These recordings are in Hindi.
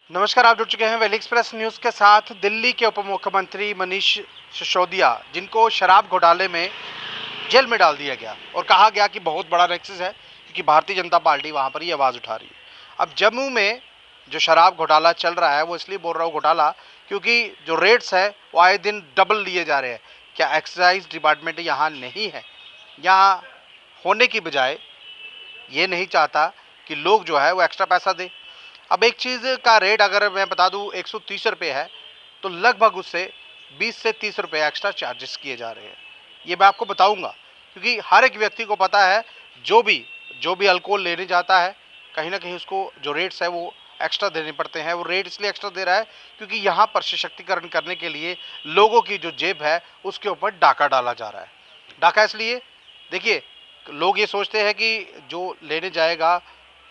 नमस्कार, आप जुड़ चुके हैं वैली एक्सप्रेस न्यूज़ के साथ। दिल्ली के उप मुख्यमंत्री मनीष सिसोदिया, जिनको शराब घोटाले में जेल में डाल दिया गया और कहा गया कि बहुत बड़ा नेक्सस है, क्योंकि भारतीय जनता पार्टी वहां पर ये आवाज़ उठा रही है। अब जम्मू में जो शराब घोटाला चल रहा है, वो इसलिए बोल रहा हूँ घोटाला, क्योंकि जो रेट्स है वो आए दिन डबल लिए जा रहे हैं। क्या एक्साइज डिपार्टमेंट यहाँ नहीं है? यहाँ होने की बजाय ये नहीं चाहता कि लोग जो है वो एक्स्ट्रा पैसा दे। अब एक चीज़ का रेट अगर मैं बता दूं 130 रुपये है, तो लगभग उससे 20 से 30 रुपये एक्स्ट्रा चार्जेस किए जा रहे हैं। ये मैं आपको बताऊंगा, क्योंकि हर एक व्यक्ति को पता है, जो भी अल्कोहल लेने जाता है, कहीं ना कहीं उसको जो रेट्स है वो एक्स्ट्रा देने पड़ते हैं। वो रेट इसलिए एक्स्ट्रा दे रहा है क्योंकि यहाँ पर सशक्तिकरण करने के लिए लोगों की जो जेब है उसके ऊपर डाका डाला जा रहा है। डाका इसलिए, देखिए, लोग ये सोचते हैं कि जो लेने जाएगा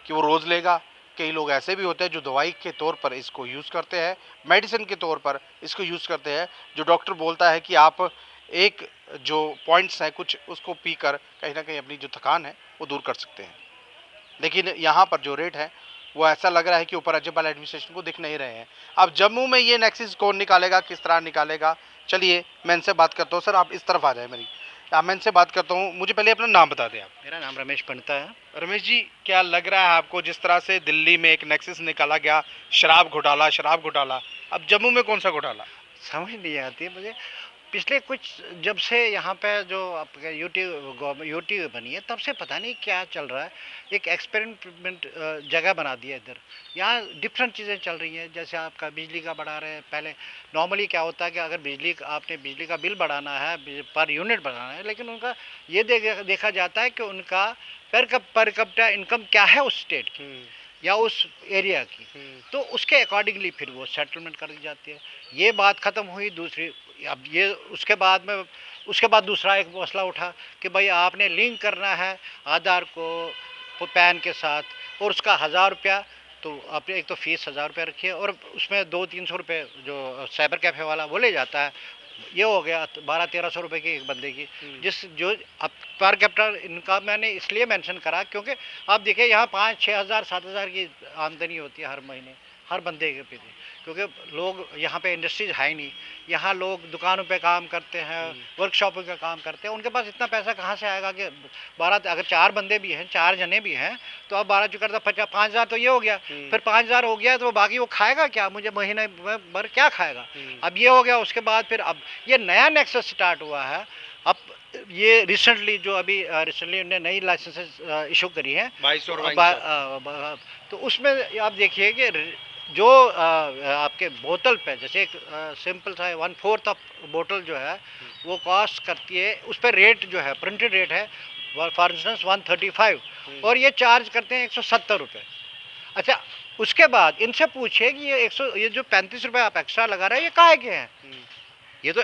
कि वो रोज़ लेगा। कई लोग ऐसे भी होते हैं जो दवाई के तौर पर इसको यूज़ करते हैं, मेडिसिन के तौर पर इसको यूज़ करते हैं। जो डॉक्टर बोलता है कि आप एक जो पॉइंट्स हैं कुछ, उसको पीकर कहीं ना कहीं अपनी जो थकान है वो दूर कर सकते हैं। लेकिन यहाँ पर जो रेट है वो ऐसा लग रहा है कि ऊपर राज्यपाल एडमिनिस्ट्रेशन को दिख नहीं रहे हैं। अब जम्मू में ये नेक्सस कौन निकालेगा, किस तरह निकालेगा, चलिए मैं इनसे बात करता हूँ। सर, आप इस तरफ आ जाए मेरी, मैं इनसे बात करता हूँ। मुझे पहले अपना नाम बता दें आप। मेरा नाम रमेश पंडिता है। रमेश जी, क्या लग रहा है आपको, जिस तरह से दिल्ली में एक नेक्सस निकाला गया, शराब घोटाला, अब जम्मू में कौन सा घोटाला? समझ नहीं आती मुझे। पिछले कुछ जब से यहाँ पे जो आपका यूटी बनी है, तब से पता नहीं क्या चल रहा है। एक एक्सपेरिमेंट जगह बना दिया इधर। यहाँ डिफरेंट चीज़ें चल रही हैं। जैसे आपका बिजली का बढ़ा रहे हैं। पहले नॉर्मली क्या होता है कि अगर आपने बिजली का बिल बढ़ाना है, पर यूनिट बढ़ाना है, लेकिन उनका ये देखा जाता है कि उनका पर कैपिटा इनकम क्या है उस स्टेट की या उस एरिया की, तो उसके अकॉर्डिंगली फिर वो सेटलमेंट कर दी जाती है। ये बात ख़त्म हुई। दूसरी, अब ये उसके बाद दूसरा एक मसला उठा कि भाई आपने लिंक करना है आधार को पैन के साथ, और उसका 1000 रुपया, तो आपने एक तो फीस 1000 रुपया रखी है, और उसमें 200-300 रुपये जो साइबर कैफ़े वाला वो ले जाता है। ये हो गया 1200-1300 रुपये की एक बंदे की। जो अब पर कैपिटल इनका मैंने इसलिए मेंशन करा क्योंकि आप देखिए यहाँ 5-6 हज़ार 7 हज़ार की आमदनी होती है हर महीने, हर बंदे के पे। क्योंकि लोग यहाँ पे इंडस्ट्रीज है ही नहीं। यहाँ लोग दुकानों पे काम करते हैं, वर्कशॉपों का काम करते हैं। उनके पास इतना पैसा कहाँ से आएगा कि 12, अगर 4 बंदे भी हैं, 4 जने भी हैं, तो अब 12 चुका, 5,000 तो ये हो गया। फिर 5,000 हो गया तो बाकी वो खाएगा क्या? मुझे महीने भर क्या खाएगा? अब ये हो गया। उसके बाद फिर अब ये नया नेक्सस स्टार्ट हुआ है। अब ये रिसेंटली उन्होंने नई लाइसेंसेस इशू करी है 22 और तो उसमें आप देखिए कि जो आपके बोतल पे, जैसे एक सिंपल सा 1/4 ऑफ बोतल जो है वो कॉस्ट करती है, उस पर रेट जो है प्रिंटेड रेट है फॉर इंस्टेंस 135, और ये चार्ज करते हैं 170 रुपये। अच्छा, उसके बाद इनसे पूछे कि ये जो 35 रुपये आप एक्स्ट्रा लगा रहे हैं, ये काहे के हैं? ये तो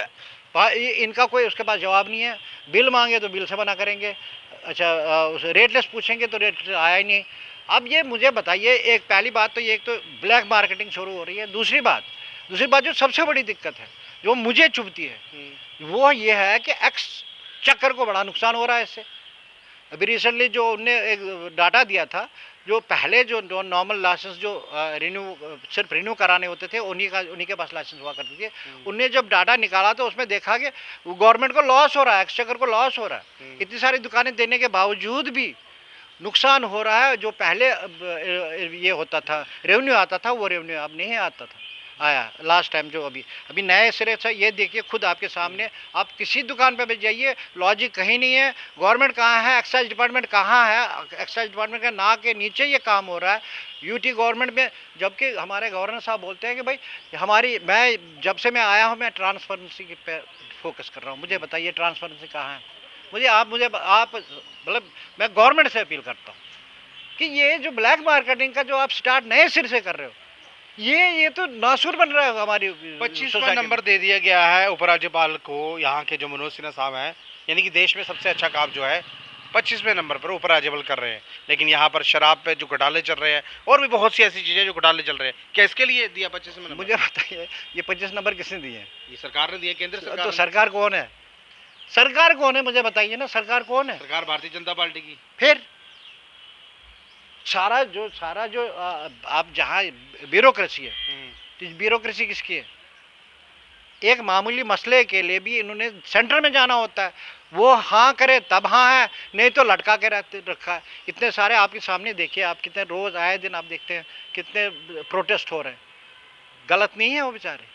इनका कोई उसके पास जवाब नहीं है। बिल मांगे तो बिल से मना करेंगे। अच्छा, उस रेटलेस पूछेंगे तो रेट आया ही नहीं। अब ये मुझे बताइए, एक पहली बात तो ये, एक तो ब्लैक मार्केटिंग शुरू हो रही है। दूसरी बात जो सबसे बड़ी दिक्कत है, जो मुझे चुभती है, वो ये है कि एक्स चक्कर को बड़ा नुकसान हो रहा है इससे। अभी रिसेंटली जो उनने एक डाटा दिया था, जो पहले जो नॉर्मल लाइसेंस जो सिर्फ रिन्यू कराने होते थे, उन्हीं के पास लाइसेंस हुआ करती थी। उनने जब डाटा निकाला तो उसमें देखा कि गवर्नमेंट को लॉस हो रहा है, एक्सचेकर को लॉस हो रहा है। इतनी सारी दुकानें देने के बावजूद भी नुकसान हो रहा है। जो पहले ये होता था, रेवेन्यू आता था, वो रेवेन्यू अब नहीं आता था, आया लास्ट टाइम। जो अभी नए सिरे से ये देखिए खुद आपके सामने, आप किसी दुकान पे भी जाइए, लॉजिक कहीं नहीं है। गवर्नमेंट कहाँ है, एक्साइज डिपार्टमेंट कहाँ है? एक्साइज डिपार्टमेंट के नाक के नीचे ये काम हो रहा है, यूटी गवर्नमेंट में। जबकि हमारे गवर्नर साहब बोलते हैं कि भाई मैं जब से मैं आया हूँ, मैं ट्रांसपेरेंसी पे फोकस कर रहा हूँ। मुझे बताइए ट्रांसपेरेंसी कहाँ है? आप मतलब मैं गवर्नमेंट से अपील करता हूँ कि ये जो ब्लैक मार्केटिंग का जो आप स्टार्ट नए सिर से कर रहे हो, ये तो नासुर बन रहा है हमारी 25वां नंबर दे दिया गया है उपराज्यपाल को, यहाँ के जो मनोज सिन्हा साहब हैं, यानी कि देश में सबसे अच्छा काम जो है 25वें नंबर पर उपराज्यपाल कर रहे हैं। लेकिन यहाँ पर शराब पे जो घोटाले चल रहे हैं, और भी बहुत सी ऐसी चीज़ें जो घोटाले चल रहे हैं, क्या इसके लिए दिया 25वें नंबर? मुझे बताइए, ये 25 नंबर किसने दिए हैं? ये सरकार ने दिया, केंद्र सरकार। तो सरकार कौन है? सरकार कौन है मुझे बताइए ना, सरकार कौन है? सरकार भारतीय जनता पार्टी की। फिर सारा जो आप जहाँ ब्यूरोक्रेसी है, तो ब्यूरोक्रेसी किसकी है? एक मामूली मसले के लिए भी इन्होंने सेंटर में जाना होता है, वो हाँ करे तब हाँ है, नहीं तो लटका के रखा है। इतने सारे आपके सामने देखिए, आप कितने रोज आए दिन आप देखते हैं कितने प्रोटेस्ट हो रहे हैं। गलत नहीं है वो बेचारे,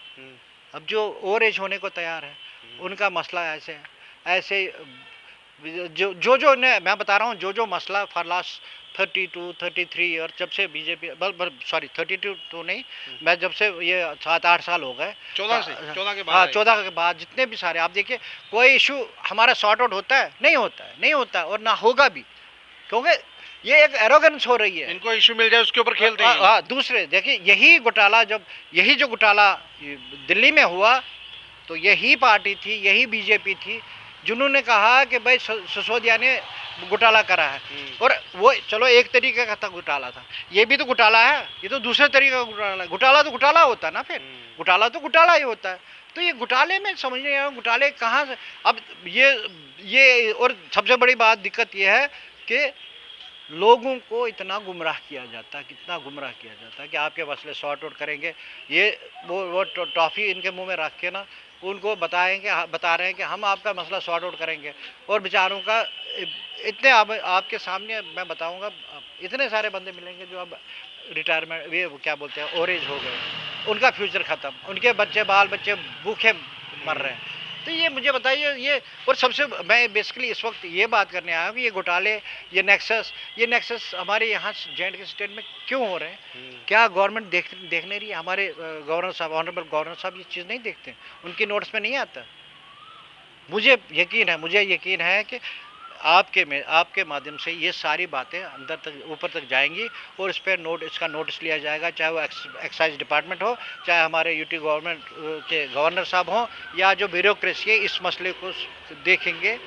अब जो ओवर एज होने को तैयार है उनका मसला ऐसे ऐसे जो मैं बता रहा हूँ, जो मसला फॉर लास्ट 32 33 और जब से बीजेपी सॉरी 32 तो नहीं, मैं जब से ये 7-8 साल हो गए, 14 के बाद, हाँ 14 के बाद जितने भी सारे आप देखिए, कोई इशू हमारा सॉर्ट आउट होता है? नहीं होता और ना होगा भी, क्योंकि ये एक एरोगेंस हो रही है। इनको इशू मिल जाए उसके ऊपर खेलते हैं। हाँ, दूसरे देखिए, यही जो घोटाला दिल्ली में हुआ, तो यही पार्टी थी, यही बीजेपी थी जिन्होंने कहा कि भाई सिसोदिया ने घोटाला करा है। और वो चलो एक तरीके का था घोटाला था, ये भी तो घोटाला है, ये तो दूसरे तरीके का घोटाला है। घोटाला तो घोटाला होता है ना, फिर घोटाला तो घोटाला ही होता है। तो ये घोटाले में समझ नहीं आया, घोटाले कहाँ से? अब ये और सबसे बड़ी बात दिक्कत ये है कि लोगों को इतना गुमराह किया जाता है, कितना गुमराह किया जाता है कि आपके मसले सॉर्ट आउट करेंगे, ये वो टॉफ़ी इनके मुंह में रख के ना उनको बता रहे हैं कि हम आपका मसला सॉर्ट आउट करेंगे। और बेचारों का इतने आपके सामने मैं बताऊंगा, इतने सारे बंदे मिलेंगे जो अब रिटायरमेंट, ये क्या बोलते हैं, ओवर एज हो गए, उनका फ्यूचर ख़त्म, उनके बाल बच्चे भूखे मर रहे हैं। तो ये मुझे बताइए, ये और सबसे मैं बेसिकली इस वक्त ये बात करने आया हूँ कि ये घोटाले, ये नेक्सस हमारे यहाँ J&K स्टेट में क्यों हो रहे हैं? क्या गवर्नमेंट देखने रही है? हमारे गवर्नर साहब, ऑनरेबल गवर्नर साहब ये चीज़ नहीं देखते, उनकी नोट्स में नहीं आता। मुझे यकीन है कि आपके माध्यम से ये सारी बातें अंदर तक, ऊपर तक जाएंगी और इस पर इसका नोटिस लिया जाएगा, चाहे वो एक्साइज डिपार्टमेंट हो, चाहे हमारे यूटी गवर्नमेंट के गवर्नर साहब हों, या जो ब्यूरोक्रेसी है इस मसले को देखेंगे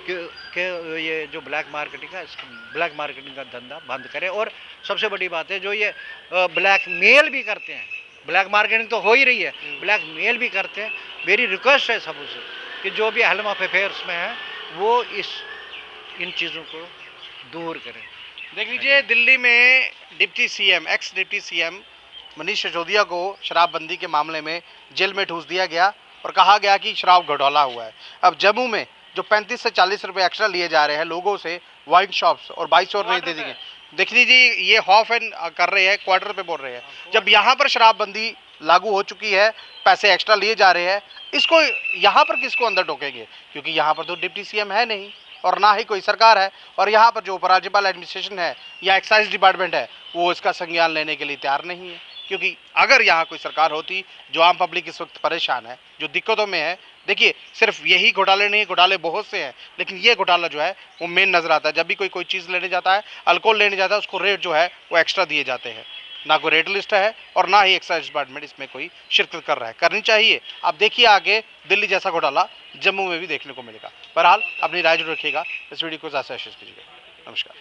कि ये जो ब्लैक मार्केटिंग का धंधा बंद करें। और सबसे बड़ी बात है, जो ये ब्लैक मेल भी करते हैं, ब्लैक मार्केटिंग तो हो ही रही है, ब्लैक मेल भी करते हैं। मेरी रिक्वेस्ट है सबसे कि जो भी हेल्म ऑफ अफेयर्स में है वो इन चीज़ों को दूर करें। देख लीजिए, दिल्ली में x deputy CM Manish Sisodia को शराबबंदी के मामले में जेल में ठूस दिया गया और कहा गया कि शराब घोटाला हुआ है। अब जम्मू में जो 35 से 40 रुपए एक्स्ट्रा लिए जा रहे हैं लोगों से वाइन शॉप्स, और 22 और नहीं दे देंगे। देख लीजिए, ये हॉफ एंड कर रहे हैं, क्वार्टर पे बोल रहे हैं। जब यहाँ पर शराबबंदी लागू हो चुकी है, पैसे एक्स्ट्रा लिए जा रहे हैं, इसको यहाँ पर किसको अंदर टोकेंगे? क्योंकि यहाँ पर तो डिप्टी सीएम है नहीं और ना ही कोई सरकार है, और यहाँ पर जो उपराज्यपाल एडमिनिस्ट्रेशन है या एक्साइज डिपार्टमेंट है वो इसका संज्ञान लेने के लिए तैयार नहीं है। क्योंकि अगर यहाँ कोई सरकार होती, जो आम पब्लिक इस वक्त परेशान है, जो दिक्कतों में है, देखिए सिर्फ यही घोटाले नहीं, घोटाले बहुत से हैं, लेकिन ये घोटाला जो है वो मेन नजर आता है। जब भी कोई चीज़ लेने जाता है, अल्कोहल लेने जाता है, उसको रेट जो है वो एक्स्ट्रा दिए जाते हैं। ना कोई रेट लिस्ट है और ना ही एक्साइज डिपार्टमेंट इसमें कोई शिरकत कर रहा है। करनी चाहिए। आप देखिए आगे दिल्ली जैसा घोटाला जम्मू में भी देखने को मिलेगा। बहरहाल अपनी राय जरूर रखिएगा, इस वीडियो को ज़्यादा शेयर कीजिएगा। नमस्कार।